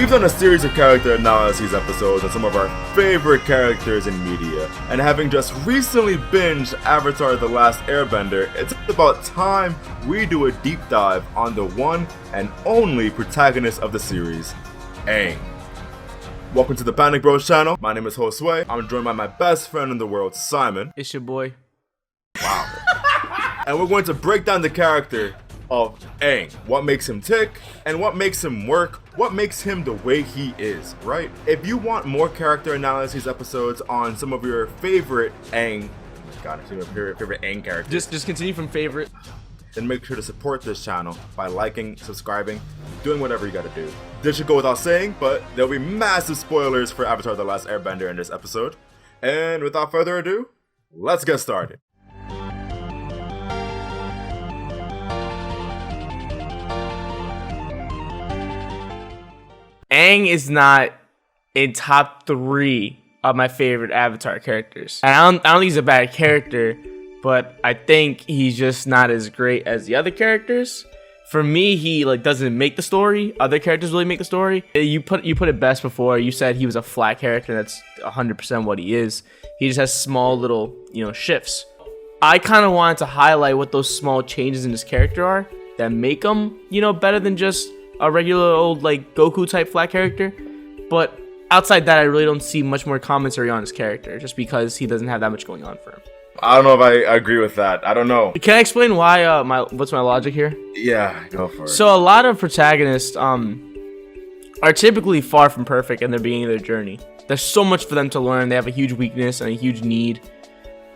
We've done a series of character analyses episodes on some of our favorite characters in media, and having just recently binged Avatar: The Last Airbender, it's about time we do a deep dive on the one and only protagonist of the series, Aang. Welcome to the Panic Bros channel. My name is Josue. I'm joined by my best friend in the world, Simon. It's your boy. Wow. And we're going to break down the character of Aang. What makes him tick, and what makes him work, what makes him the way he is, right? If you want more character analysis episodes on some of your favorite Aang, favorite Aang characters, Just continue from favorite. then make sure to support this channel by liking, subscribing, doing whatever you gotta do. This should go without saying, but there'll be massive spoilers for Avatar: The Last Airbender in this episode. And without further ado, let's get started. Aang is not in top 3 of my favorite Avatar characters. And I don't think he's a bad character, but I think he's just not as great as the other characters. For me, he doesn't make the story. Other characters really make the story. You put it best before. You said he was a flat character. That's 100% what he is. He just has small little, shifts. I kind of wanted to highlight what those small changes in his character are that make him, better than just a regular old Goku type flat character. But outside that, I really don't see much more commentary on his character, just because he doesn't have that much going on for him. I don't know if I agree with that. I don't know. Can I explain why? What's my logic here? Yeah, go for it. So a lot of protagonists are typically far from perfect in the beginning of their journey. There's so much for them to learn. They have a huge weakness and a huge need,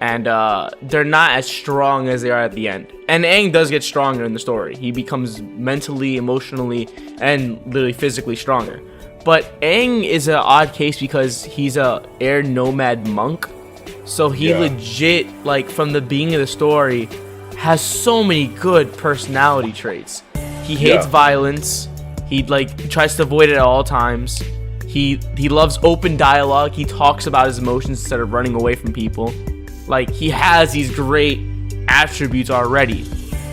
and they're not as strong as they are at the end. And Aang does get stronger in the story. He becomes mentally, emotionally, and literally physically stronger. But Aang is an odd case because he's a air nomad monk. So he legit, from the beginning of the story, has so many good personality traits. He hates violence. He tries to avoid it at all times. He loves open dialogue. He talks about his emotions instead of running away from people. He has these great attributes already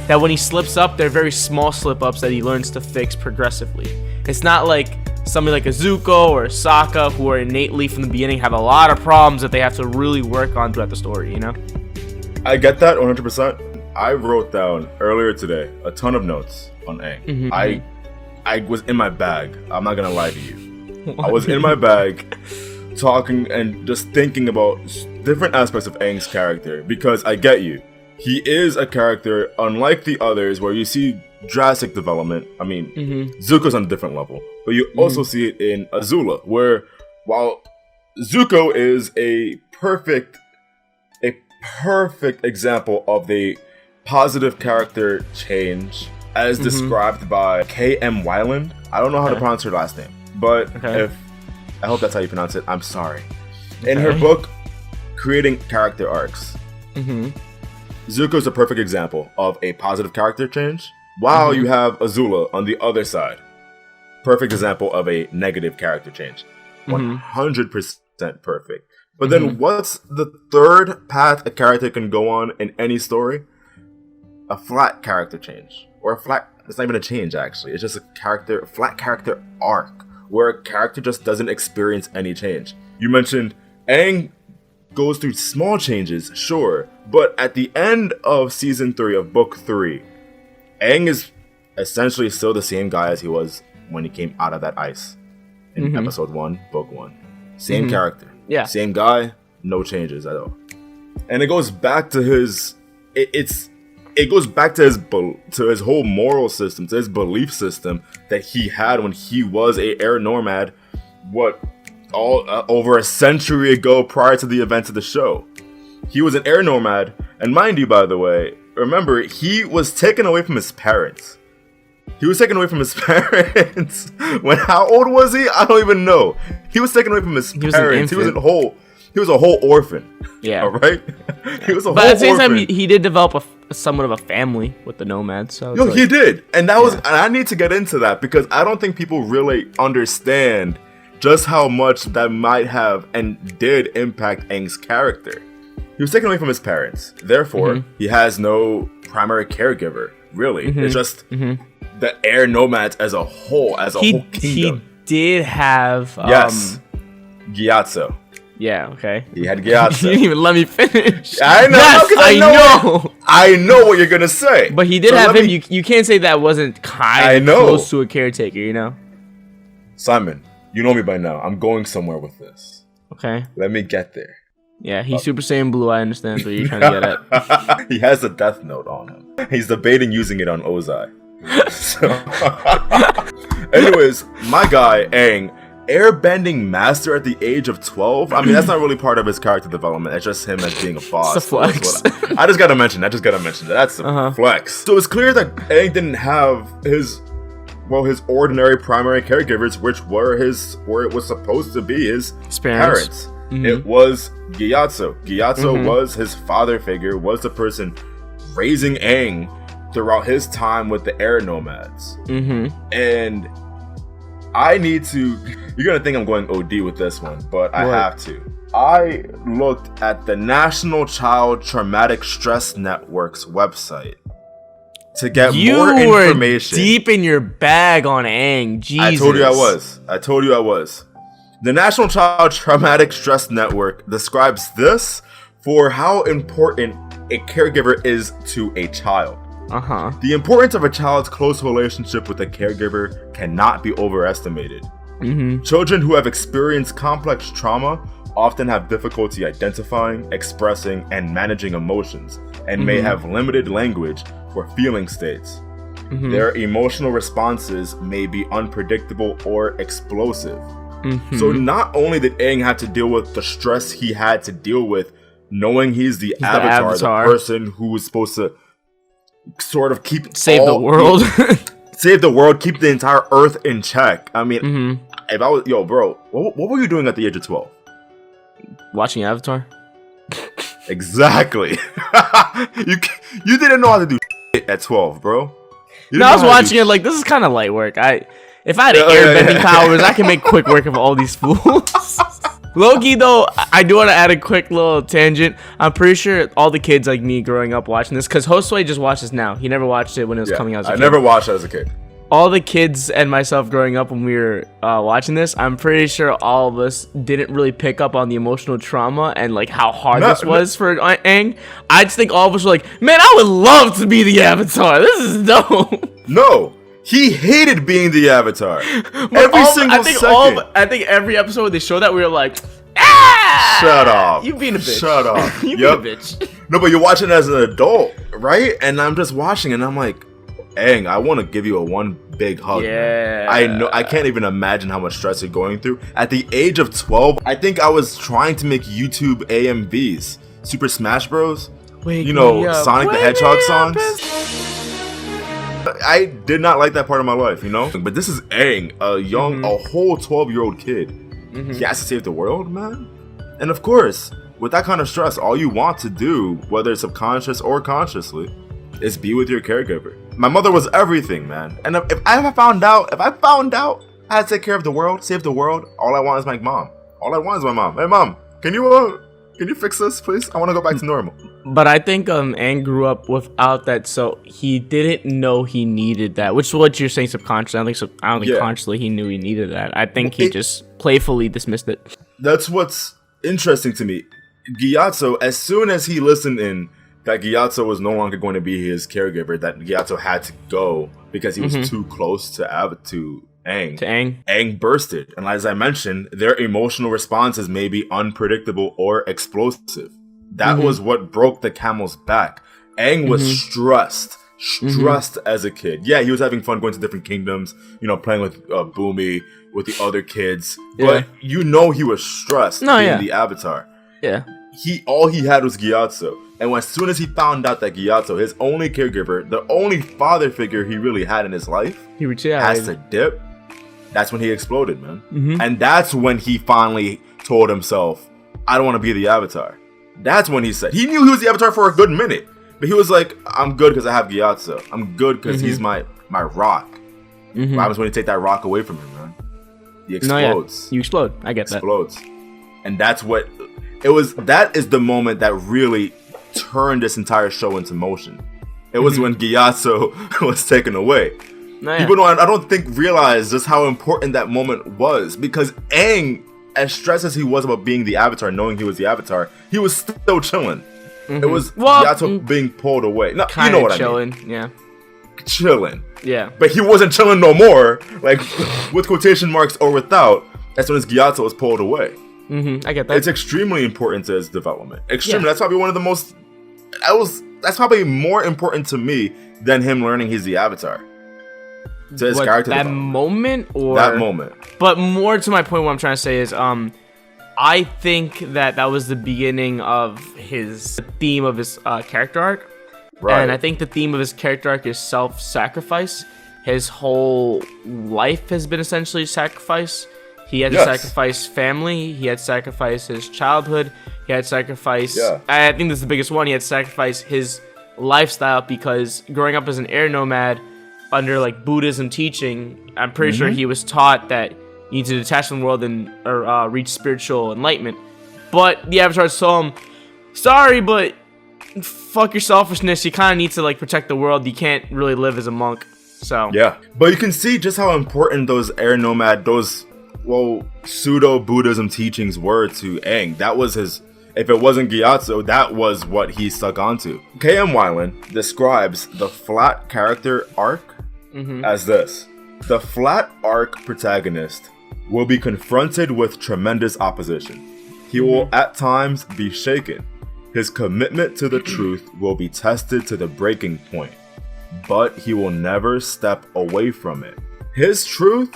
that when he slips up, they're very small slip-ups that he learns to fix progressively. It's not like somebody like a Zuko or a Sokka, who are innately from the beginning have a lot of problems that they have to really work on throughout the story, I get that 100%. I wrote down earlier today a ton of notes on Aang. I was in my bag. I'm not gonna lie to you. I was in my bag talking and just thinking about different aspects of Aang's character, because I get you. He is a character unlike the others where you see drastic development. I mean, Zuko's on a different level, but you also see it in Azula, where while Zuko is a perfect example of the positive character change as described by K.M. Weiland. I don't know how to pronounce her last name, but I hope that's how you pronounce it. I'm sorry. In her book, Creating Character Arcs, Zuko's a perfect example of a positive character change, while you have Azula on the other side. Perfect example of a negative character change. 100% perfect. But then what's the third path a character can go on in any story? A flat character change. Or a flat, it's not even a change actually. It's just a flat character arc, where a character just doesn't experience any change. You mentioned Aang goes through small changes, sure, but at the end of season 3 of book 3, Aang is essentially still the same guy as he was when he came out of that ice in episode 1, book 1. Same character, same guy, no changes at all. And it goes back to his his whole moral system, to his belief system that he had when he was a air nomad, over a century ago, prior to the events of the show. He was an air nomad, and mind you, by the way, remember, he was taken away from his parents. When how old was he? I don't even know. He was taken away from his parents. He was a whole orphan. Yeah. All right. He was a but whole at the same orphan. time, he did develop somewhat of a family with the nomads. So he did, and that was. And I need to get into that because I don't think people really understand just how much that might have and did impact Aang's character. He was taken away from his parents. Therefore, he has no primary caregiver, really. It's just the air nomads as a whole kingdom. did have yes, Gyatso. Yeah, okay. He had Gyatso. You didn't even let me finish. I know. Yes, I know. I know what you're gonna say. But he did have him. You can't say that wasn't kind of close to a caretaker, you know? Simon, you know me by now. I'm going somewhere with this. Okay. Let me get there. Yeah, he's Super Saiyan Blue. I understand what you're trying to get at. He has a death note on him. He's debating using it on Ozai. So, anyways, my guy, Aang, airbending master at the age of 12. I mean, that's not really part of his character development. It's just him as being a boss. It's a flex. I just gotta mention that. That's a flex. So it's clear that Aang didn't have his ordinary primary caregivers, which were it was supposed to be his parents. It was Gyatso. Gyatso was his father figure, was the person raising Aang throughout his time with the air nomads. And I need to... You're going to think I'm going OD with this one, but I have to. I looked at the National Child Traumatic Stress Network's website to get more information. You were deep in your bag on Aang. Jesus. I told you I was. The National Child Traumatic Stress Network describes this for how important a caregiver is to a child. The importance of a child's close relationship with a caregiver cannot be overestimated. Children who have experienced complex trauma often have difficulty identifying, expressing, and managing emotions, and may have limited language for feeling states. Their emotional responses may be unpredictable or explosive. So not only did Aang have to deal with the stress he had to deal with, knowing he's the Avatar, the person who was supposed to sort of save the world, keep the entire Earth in check. I mean, if I was, bro, what were you doing at the age of 12? Watching Avatar. Exactly. you didn't know how to do shit at 12, bro. No, I was watching it like, this is kind of light work. If I had airbending powers, I can make quick work of all these fools. Loki, though, I do want to add a quick little tangent. I'm pretty sure all the kids like me growing up watching this, because Josue just watched this now. He never watched it when it was coming out as a kid. I never watched it as a kid. All the kids and myself growing up when we were watching this, I'm pretty sure all of us didn't really pick up on the emotional trauma and like how hard this was for Aang. I just think all of us were like, man, I would love to be the Avatar. This is dope. No. He hated being the Avatar. I think every episode they show that, we were like, ah! Shut up. You being a bitch. Shut up. You being a bitch. No, but you're watching as an adult, right? And I'm just watching and I'm like, Aang, I want to give you one big hug. Yeah. Man. I can't even imagine how much stress you're going through. At the age of 12, I think I was trying to make YouTube AMVs. Super Smash Bros. Sonic the Hedgehog songs. I did not like that part of my life, But this is Aang, a whole 12-year-old kid. He has to save the world, man. And of course, with that kind of stress, all you want to do, whether it's subconscious or consciously, is be with your caregiver. My mother was everything, man. And if I found out I had to take care of the world, save the world, all I want is my mom. All I want is my mom. Hey, mom, can you fix this, please? I want to go back to normal. But I think Aang grew up without that, so he didn't know he needed that. Which is what you're saying subconsciously. I don't think consciously he knew he needed that. I think he just playfully dismissed it. That's what's interesting to me. Gyatso, as soon as he listened in that Gyatso was no longer going to be his caregiver, that Gyatso had to go because he was too close to Aang. Aang bursted. And as I mentioned, their emotional responses may be unpredictable or explosive. That was what broke the camel's back. Aang was stressed as a kid. Yeah, he was having fun going to different kingdoms, playing with Boomy, with the other kids. But he was stressed being the Avatar. Yeah. All he had was Gyatso. And as soon as he found out that Gyatso, his only caregiver, the only father figure he really had in his life, has to dip, that's when he exploded, man. And that's when he finally told himself, I don't want to be the Avatar. That's when he said, he knew he was the Avatar for a good minute, but he was like, I'm good because I have Gyatso. I'm good because he's my rock. What happens when you take that rock away from him, man? He explodes. You explode. I get that. Explodes. And that's what it was. That is the moment that really turned this entire show into motion. It was when Gyatso was taken away. People don't, I don't think, realize just how important that moment was, because Aang, as stressed as he was about being the Avatar, knowing he was the Avatar, he was still chilling. It was Gyatso being pulled away. No, you know what chilling, I mean. yeah. Chilling. Yeah. But he wasn't chilling no more, like, with quotation marks or without, as soon as Gyatso was pulled away. I get that. It's extremely important to his development. Extremely. Yeah. That's probably one of the most... That's probably more important to me than him learning he's the Avatar. To his character that development. moment, or that moment. But more to my point, what I'm trying to say is, I think that was the beginning of the theme of his character arc. Right. And I think the theme of his character arc is self-sacrifice. His whole life has been essentially sacrifice. He had to sacrifice family. He had to sacrifice his childhood. He had to sacrifice... Yeah. I think this is the biggest one. He had to sacrifice his lifestyle, because growing up as an air nomad under like Buddhism teaching, I'm pretty sure he was taught that you need to detach from the world and reach spiritual enlightenment. But the Avatar told him, sorry, but fuck your selfishness. You kind of need to like protect the world. You can't really live as a monk. So yeah, but you can see just how important those air nomad, pseudo Buddhism teachings were to Aang. That was his. If it wasn't Gyatso, that was what he stuck onto. K.M. Weiland describes the flat character arc as this. The flat arc protagonist will be confronted with tremendous opposition. He will at times be shaken. His commitment to the truth will be tested to the breaking point, but he will never step away from it. His truth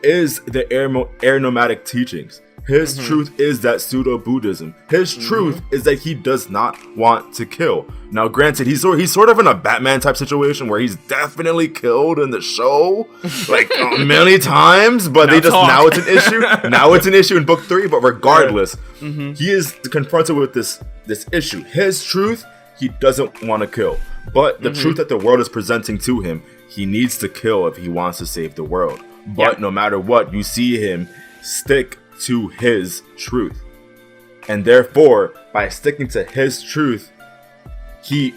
is the air nomadic teachings. His truth is that pseudo-Buddhism. His truth is that he does not want to kill. Now, granted, he's sort of in a Batman type situation where he's definitely killed in the show, like many times, but now it's an issue. Now it's an issue in book 3, but regardless, he is confronted with this issue. His truth, he doesn't want to kill. But the truth that the world is presenting to him, he needs to kill if he wants to save the world. But no matter what, you see him stick to his truth, and therefore by sticking to his truth, he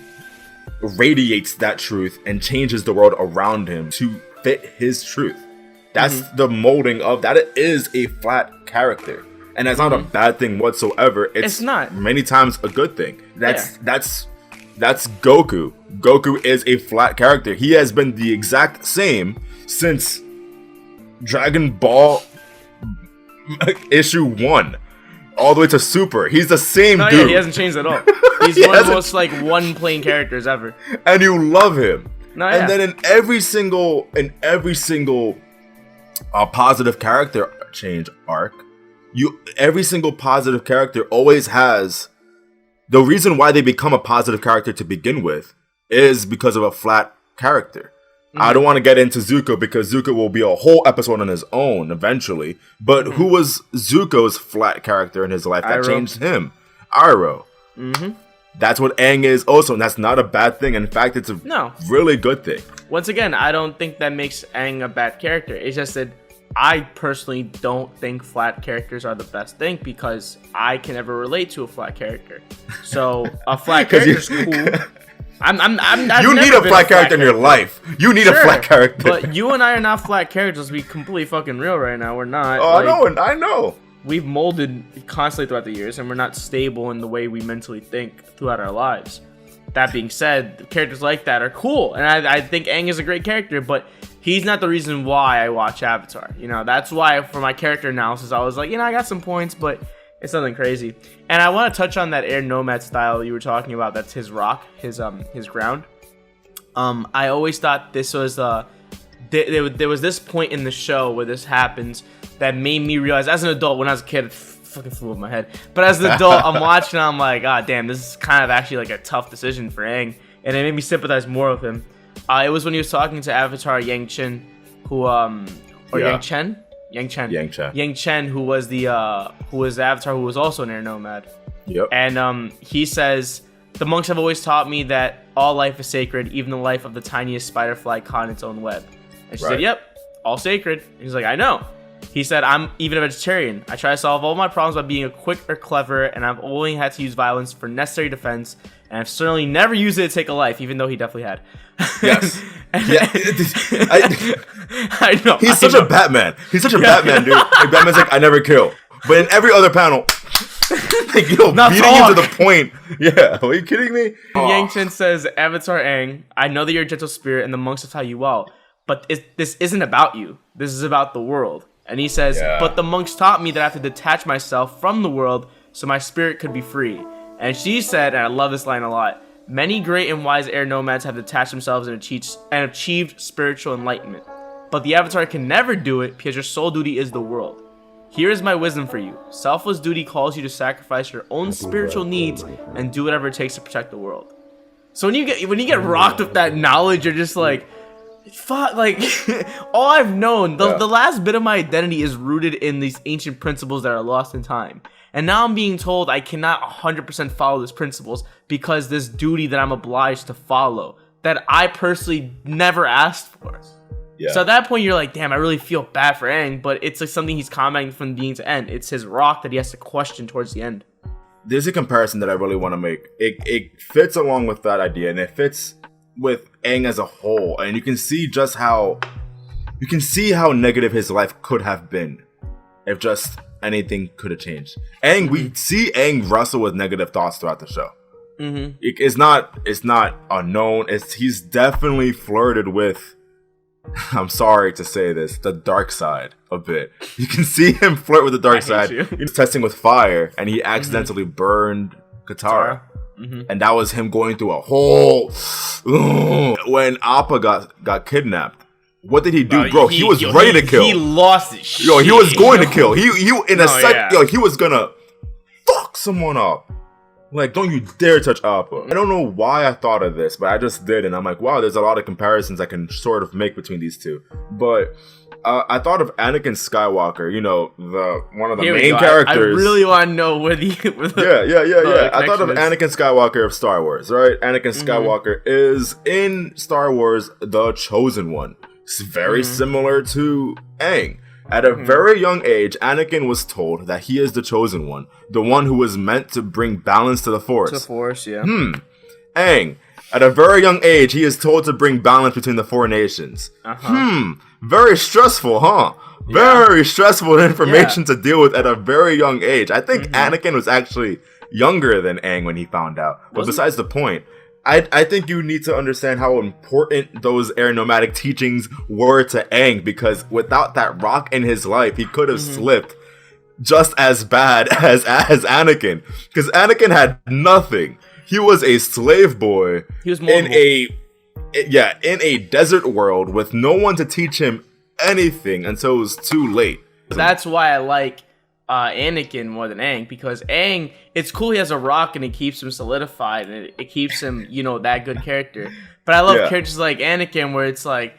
radiates that truth and changes the world around him to fit his truth. That's the molding of that. It is a flat character, and that's not a bad thing whatsoever. It's not many times a good thing. That's Goku. Goku is a flat character. He has been the exact same since Dragon Ball issue 1 all the way to Super. He's the same dude. Yeah, he hasn't changed at all. He's one of the most like one plain characters ever, and you love him. And then in every single positive character change arc, every single positive character always has the reason why they become a positive character to begin with is because of a flat character. I don't want to get into Zuko because Zuko will be a whole episode on his own eventually. But who was Zuko's flat character in his life that changed him? Iroh. That's what Aang is also, and that's not a bad thing. In fact, it's a really good thing. Once again, I don't think that makes Aang a bad character. It's just that I personally don't think flat characters are the best thing because I can never relate to a flat character. So a flat character's cool. You need a flat character in your life. You need a flat character. But you and I are not flat characters. To be completely fucking real right now. We're not. Oh, I know. We've molded constantly throughout the years, and we're not stable in the way we mentally think throughout our lives. That being said, characters like that are cool, and I think Aang is a great character, but he's not the reason why I watch Avatar. You know, that's why for my character analysis, I was like, I got some points, but it's nothing crazy. And I want to touch on that air nomad style you were talking about. That's his rock, his ground. I always thought this was there was this point in the show where this happens that made me realize, as an adult, when I was a kid, it fucking flew over my head. But as an adult, I'm watching, I'm like, God damn, this is kind of actually like a tough decision for Aang, and it made me sympathize more with him. It was when he was talking to Avatar Yangchen, Yangchen, who was the Avatar, who was also an air nomad. Yep. And he says, the monks have always taught me that all life is sacred, even the life of the tiniest spider fly caught in its own web. And she said, yep, all sacred. And he's like, I know. He said, I'm even a vegetarian. I try to solve all my problems by being quick or clever, and I've only had to use violence for necessary defense, and I've certainly never used it to take a life, even though he definitely had. Yes. Yeah, I know. He's such a Batman. He's such a Batman, dude. Like, Batman's like, I never kill. But in every other panel, like, beating you to the point. Yeah, are you kidding me? Yangchen says, Avatar Aang, I know that you're a gentle spirit and the monks have taught you well, but this isn't about you. This is about the world. And he says, but the monks taught me that I have to detach myself from the world so my spirit could be free. And she said, and I love this line a lot, many great and wise air nomads have detached themselves and achieved spiritual enlightenment. But the Avatar can never do it because your sole duty is the world. Here is my wisdom for you. Selfless duty calls you to sacrifice your own spiritual needs and do whatever it takes to protect the world. So when you get rocked with that knowledge, you're just like, fuck, like, all I've known, the last bit of my identity is rooted in these ancient principles that are lost in time. And now I'm being told I cannot 100% follow these principles because this duty that I'm obliged to follow, that I personally never asked for. Yeah. So at that point, you're like, damn, I really feel bad for Aang, but it's like something he's commenting from beginning to end. It's his rock that he has to question towards the end. There's a comparison that I really want to make. It fits along with that idea, and it fits with Aang as a whole. And you can see just how negative his life could have been if just anything could have changed. Aang, we see Aang wrestle with negative thoughts throughout the show. Mm-hmm. It's not unknown. He's definitely flirted with, I'm sorry to say this, the dark side a bit. You can see him flirt with the dark side. He's testing with fire, and he accidentally burned Katara. Mm-hmm. And that was him going through a whole... When Appa got kidnapped, what did he do, bro? He was ready to kill. He lost his shit. Yo, he was going to kill. He was gonna fuck someone up. Like, don't you dare touch Appa. I don't know why I thought of this, but I just did, and I'm like, wow, there's a lot of comparisons I can sort of make between these two. But I thought of Anakin Skywalker, one of the main characters. I really want to know where the I thought of Anakin Skywalker of Star Wars, right? Anakin Skywalker is in Star Wars the Chosen One. It's very similar to Aang. At a very young age, Anakin was told that he is the Chosen One, the one who was meant to bring balance to the Force. To the Force, yeah. Aang, at a very young age, he is told to bring balance between the four nations. Very stressful, huh? Yeah. Very stressful information to deal with at a very young age. I think Anakin was actually younger than Aang when he found out. But besides the point, I think you need to understand how important those air nomadic teachings were to Aang, because without that rock in his life, he could have slipped just as bad as Anakin. Because Anakin had nothing. He was a slave boy in a desert world with no one to teach him anything until it was too late. That's why I like Anakin more than Aang, because Aang, it's cool he has a rock and it keeps him solidified and it keeps him, that good character. But I love characters like Anakin where it's like,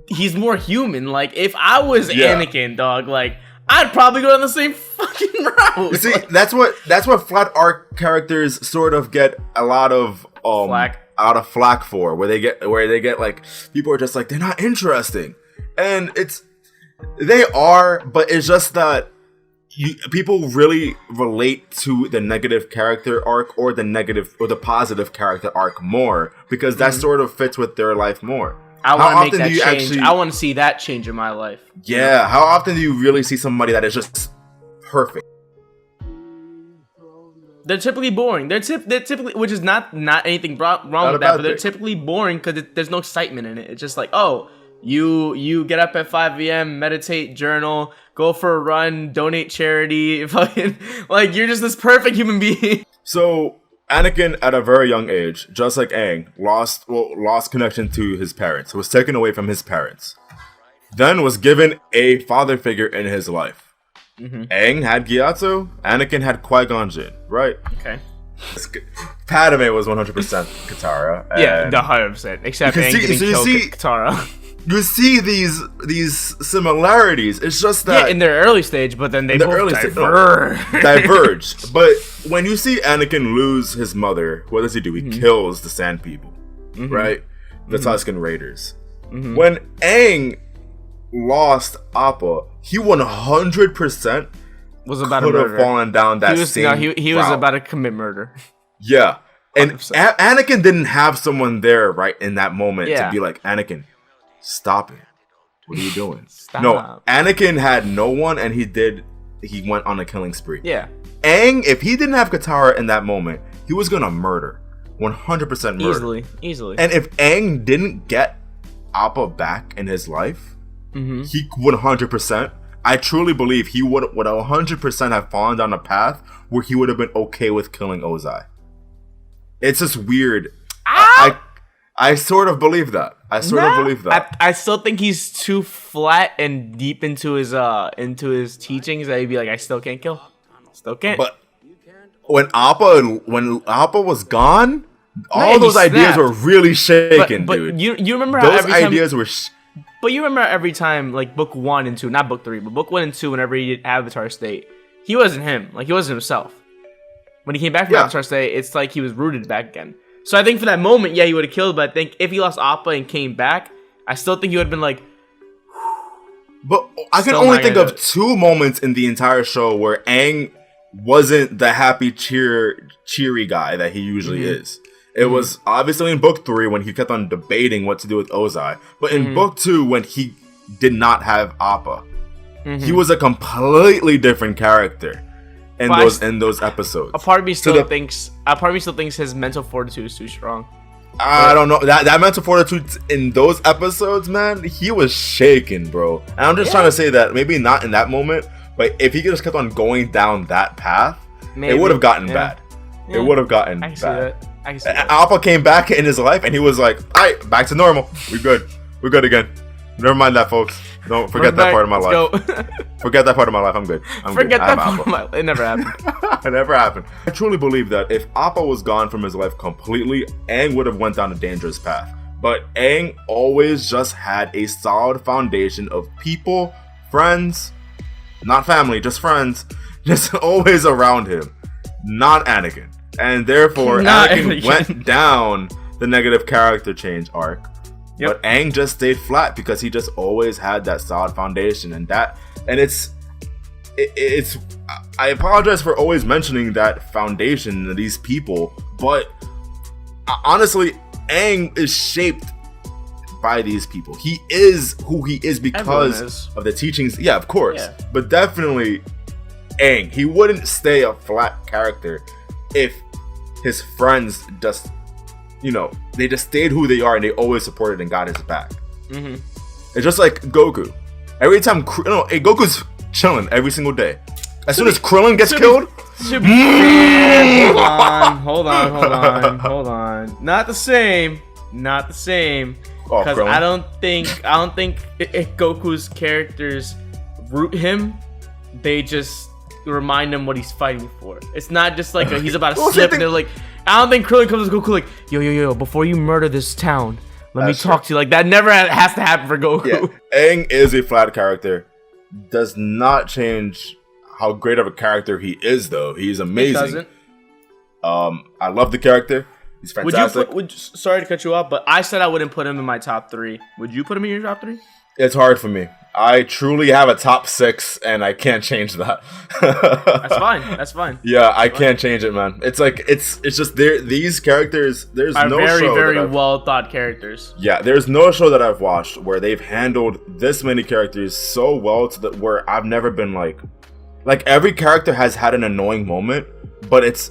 he's more human. Like, if I was Anakin, dog, like, I'd probably go down the same fucking route. You see, that's what flat arc characters sort of get a lot of flack for, where they get like, people are just like, they're not interesting. And they are, but it's just that people really relate to the negative character arc or the positive character arc more, because that sort of fits with their life more. I want to make that change. I want to see that change in my life. Yeah, how often do you really see somebody that is just perfect? They're typically boring. They're typically, which is not anything wrong with that, but they're typically boring because there's no excitement in it. It's just like, oh, you get up at 5 a.m., meditate, journal, go for a run, donate charity, fucking, like, you're just this perfect human being. So Anakin, at a very young age, just like Aang, lost connection to his parents, was taken away from his parents, then was given a father figure in his life. Aang had Gyatso, Anakin had Qui-Gon Jinn, right? Okay. Padme was 100% Katara. Yeah, 100%. Except Aang didn't kill Katara. You see these similarities. It's just that in their early stage, but then they both diverge. But when you see Anakin lose his mother, what does he do? He kills the Sand People, right? The Tusken Raiders. When Aang lost Appa, he 100% was about could to have fallen down that he was about to commit murder. Yeah, and Anakin didn't have someone there right in that moment to be like, Anakin, Stop it. What are you doing? Stop. No, Anakin had no one, and he went on a killing spree. Yeah. Aang, if he didn't have Katara in that moment, he was gonna murder. 100% murder. Easily. And if Aang didn't get Appa back in his life, he would 100%. I truly believe he would 100% have fallen down a path where he would have been okay with killing Ozai. It's just weird. I sort of believe that. I still think he's too flat and deep into his teachings that he'd be like, I still can't kill. Still can't. But when Appa was gone, all those ideas were really shaken, but dude. You remember how those every ideas were. But you remember every time, like book 1 and 2, not book 3, but book 1 and 2, whenever he did Avatar State, he wasn't him. Like he wasn't himself. When he came back from Avatar State, it's like he was rooted back again. So I think for that moment, he would have killed. But I think if he lost Appa and came back, I still think he would have been like. But I can only think of 2 moments in the entire show where Aang wasn't the happy, cheery guy that he usually is. It was obviously in book 3 when he kept on debating what to do with Ozai. But in book 2 when he did not have Appa, he was a completely different character. In those episodes, a part of me still thinks his mental fortitude is too strong. I don't know that mental fortitude in those episodes, man. He was shaken, bro. And I'm just trying to say that maybe not in that moment, but if he just kept on going down that path, it would have gotten bad. It would have gotten bad. I can see that. Appa came back in his life, and he was like, "All right, back to normal. We're good again." Never mind that, folks. Don't forget that part of my life. Forget that part of my life. I'm good. Forget that part of my life. It never happened. It never happened. I truly believe that if Appa was gone from his life completely, Aang would have went down a dangerous path. But Aang always just had a solid foundation of people, friends, not family, just friends, just always around him. Not Anakin. And therefore, Anakin went down the negative character change arc. Yep. But Aang just stayed flat because he just always had that solid foundation, and it's I apologize for always mentioning that foundation, these people, but honestly, Aang is shaped by these people. He is who he is because of the teachings. Yeah, of course. Yeah. But definitely Aang, he wouldn't stay a flat character if his friends just they just stayed who they are and they always supported and got his back. It's just like Goku. Every time Goku's chilling every single day. As soon as Krillin gets killed, hold on. Not the same. Because I don't think if Goku's characters root him, they just remind him what he's fighting for. It's not just like he's about to slip and they're like, I don't think Krillin comes to Goku like, yo, before you murder this town, let me talk to you. Like, that never has to happen for Goku. Yeah. Aang is a flat character. Does not change how great of a character he is, though. He's amazing. It doesn't. I love the character. He's fantastic. Sorry to cut you off, but I said I wouldn't put him in my top 3. Would you put him in your top 3? It's hard for me. I truly have a top 6, and I can't change that. That's fine. Yeah, I can't change it, man. It's like it's just these characters. There's no show very well thought characters. Yeah, there's no show that I've watched where they've handled this many characters so well to where I've never been like every character has had an annoying moment, but it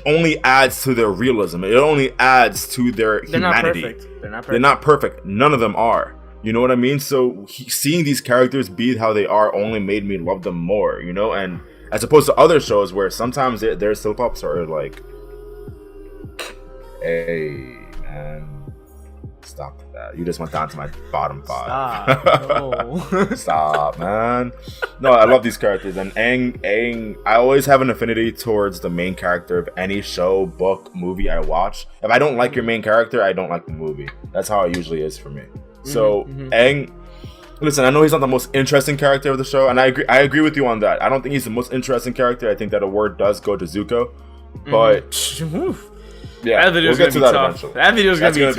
only adds to their realism. It only adds to their humanity. They're not perfect. None of them are. You know what I mean? So seeing these characters be how they are only made me love them more, and as opposed to other shows where sometimes their slip-ups are like, hey, man, stop that. You just went down to my bottom 5. Stop, man. No, I love these characters. And Aang, I always have an affinity towards the main character of any show, book, movie I watch. If I don't like your main character, I don't like the movie. That's how it usually is for me. So Aang, listen, I know he's not the most interesting character of the show, and I agree with you on that. I don't think he's the most interesting character. I think that award does go to Zuko, but yeah, we'll get to that eventually. That video's gonna be tough.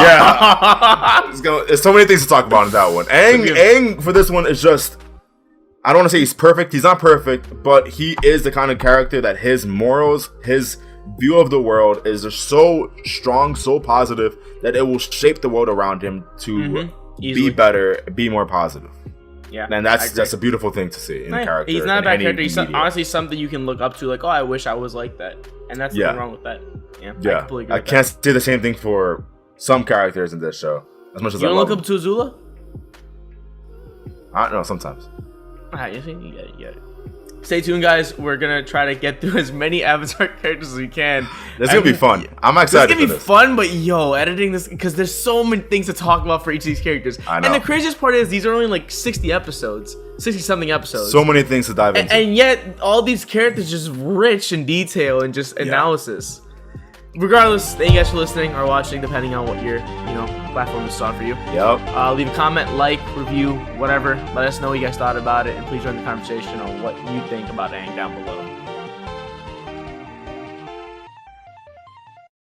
Yeah, there's so many things to talk about in that one. Aang for this one is just, I don't want to say he's perfect. He's not perfect, but he is the kind of character that his morals, his view of the world is just so strong, so positive that it will shape the world around him to be better, be more positive. Yeah, and that's a beautiful thing to see in a character. He's not a bad character. He's honestly something you can look up to. Like, oh, I wish I was like that, and that's nothing wrong with that. Yeah, I can't say the same thing for some characters in this show. As much as you I don't love look up to Azula. I don't know. Sometimes. You get it. Stay tuned, guys. We're gonna try to get through as many Avatar characters as we can. This is gonna be fun. I'm excited. It's gonna be fun, but editing this because there's so many things to talk about for each of these characters. I know. And the craziest part is these are only like 60 episodes, 60 something episodes. So many things to dive into, and yet all these characters just rich in detail and just analysis. Regardless, thank you guys for listening or watching, depending on what your platform is on for you. Yep. Leave a comment, like, review, whatever. Let us know what you guys thought about it, and please join the conversation on what you think about Aang down below.